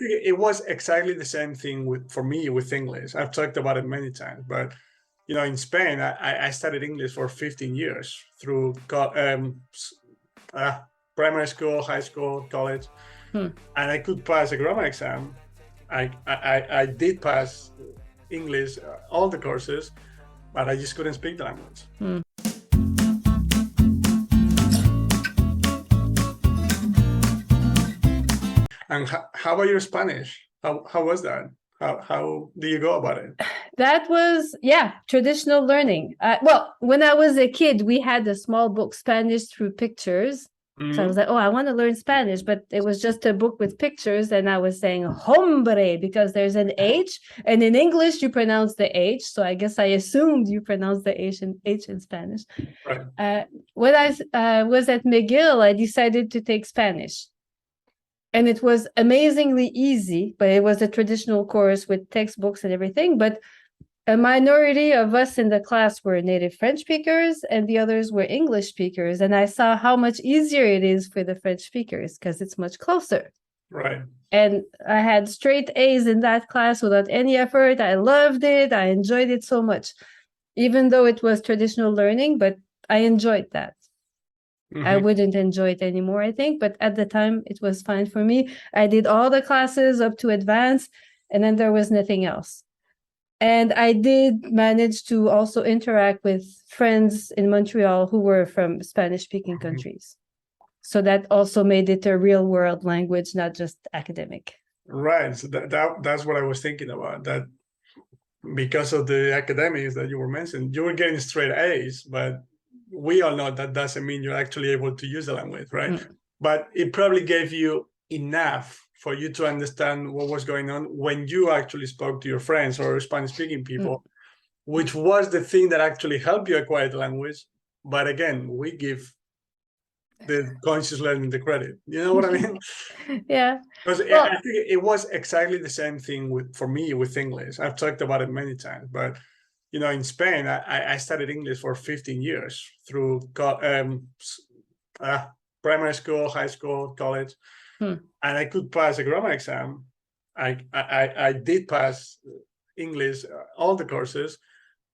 it was exactly the same thing for me with English. I've talked about it many times, but in Spain, I studied English for 15 years through primary school, high school, college, Hmm. and I could pass a grammar exam. I did pass English, all the courses, but I just couldn't speak the language. Hmm. And how about your Spanish? How was that? How do you go about it? That was, traditional learning. Well, when I was a kid, we had a small book, Spanish Through Pictures. So I was like, oh, I want to learn Spanish, but it was just a book with pictures. And I was saying hombre because there's an H. And in English, you pronounce the H. So I guess I assumed you pronounce the H in Spanish. Right. When I was at McGill, I decided to take Spanish. And it was amazingly easy, but it was a traditional course with textbooks and everything. But a minority of us in the class were native French speakers and the others were English speakers. And I saw how much easier it is for the French speakers because it's much closer. Right. And I had straight A's in that class without any effort. I loved it. I enjoyed it so much, even though it was traditional learning, but I enjoyed that. Mm-hmm. I wouldn't enjoy it anymore, I think, but at the time it was fine for me. I did all the classes up to advanced, and then there was nothing else. And I did manage to also interact with friends in Montreal who were from Spanish-speaking countries. So that also made it a real-world language, not just academic. Right. So that's what I was thinking about. That because of the academics that you were mentioning, you were getting straight A's, but we all know that doesn't mean you're actually able to use the language, right? But it probably gave you enough for you to understand what was going on when you actually spoke to your friends or Spanish-speaking people, which was the thing that actually helped you acquire the language. But again, we give the conscious learning the credit. You know what I mean? Yeah. Because I think it was exactly the same thing for me with English. I've talked about it many times, but in Spain, I studied English for 15 years through primary school, high school, college, and I could pass a grammar exam. I did pass English, all the courses,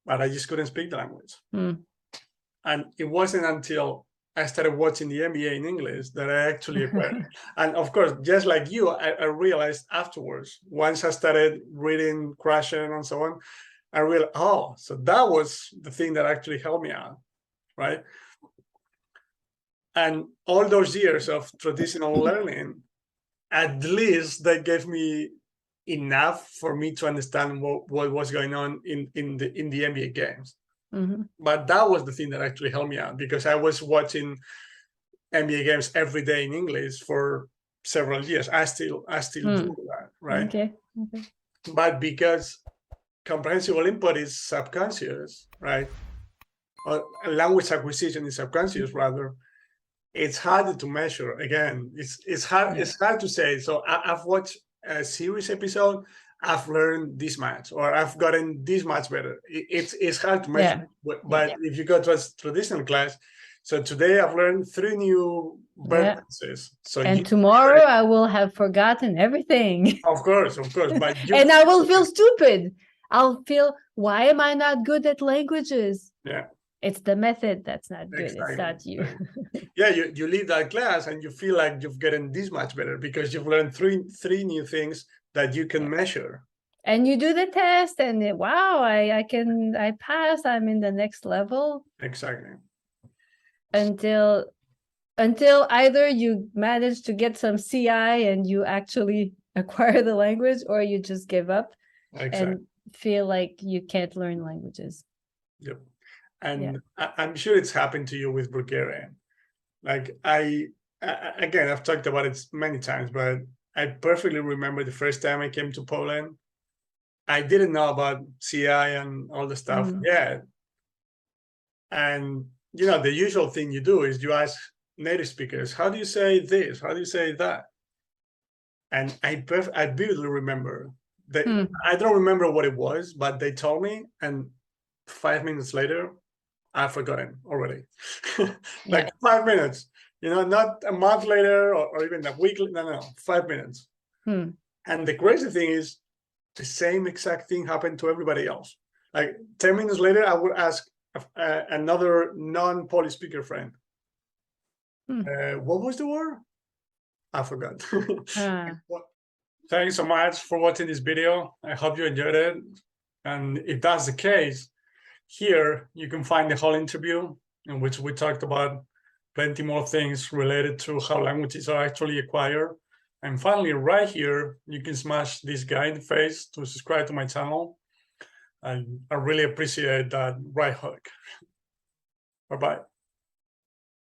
but I just couldn't speak the language. And it wasn't until I started watching the NBA in English that I actually acquired it. And of course, just like you, I realized afterwards, once I started reading Krashen and so on, I realized, so that was the thing that actually helped me out, right? And all those years of traditional learning, at least they gave me enough for me to understand what was going on in the NBA games. But that was the thing that actually helped me out because I was watching NBA games every day in English for several years. I still do that, right? Okay. But because comprehensible input is subconscious, right? Or language acquisition is subconscious, rather. It's harder to measure. Again, it's hard. Yeah. It's hard to say. So I've watched a series episode. I've learned this much, or I've gotten this much better. It's hard to measure. Yeah. But if you go to a traditional class, so today I've learned 3 new verb tenses. So tomorrow I will have forgotten everything. Of course. But and I will feel stupid. I'll feel, why am I not good at languages? Yeah. It's the method that's not good. Exactly. It's not you. Yeah, you leave that class and you feel like you've gotten this much better because you've learned three new things that you can measure. And you do the test and wow, I pass, I'm in the next level. Exactly. Until either you manage to get some CI and you actually acquire the language, or you just give up and feel like you can't learn languages. Yep. And I'm sure it's happened to you with Bulgarian. Like again, I've talked about it many times, but I perfectly remember the first time I came to Poland. I didn't know about CI and all the stuff yet. And, the usual thing you do is you ask native speakers, how do you say this? How do you say that? And I vividly remember that. I don't remember what it was, but they told me, and 5 minutes later, I've forgotten already. 5 minutes, not a month later or even a week. No, 5 minutes. And the crazy thing is, the same exact thing happened to everybody else. Like 10 minutes later, I would ask another non-Polish speaker friend, what was the word? I forgot. Thanks so much for watching this video. I hope you enjoyed it. And if that's the case, here you can find the whole interview in which we talked about plenty more things related to how languages are actually acquired. And finally, right here, you can smash this guy in the face to subscribe to my channel. And I really appreciate that right hook. Bye-bye.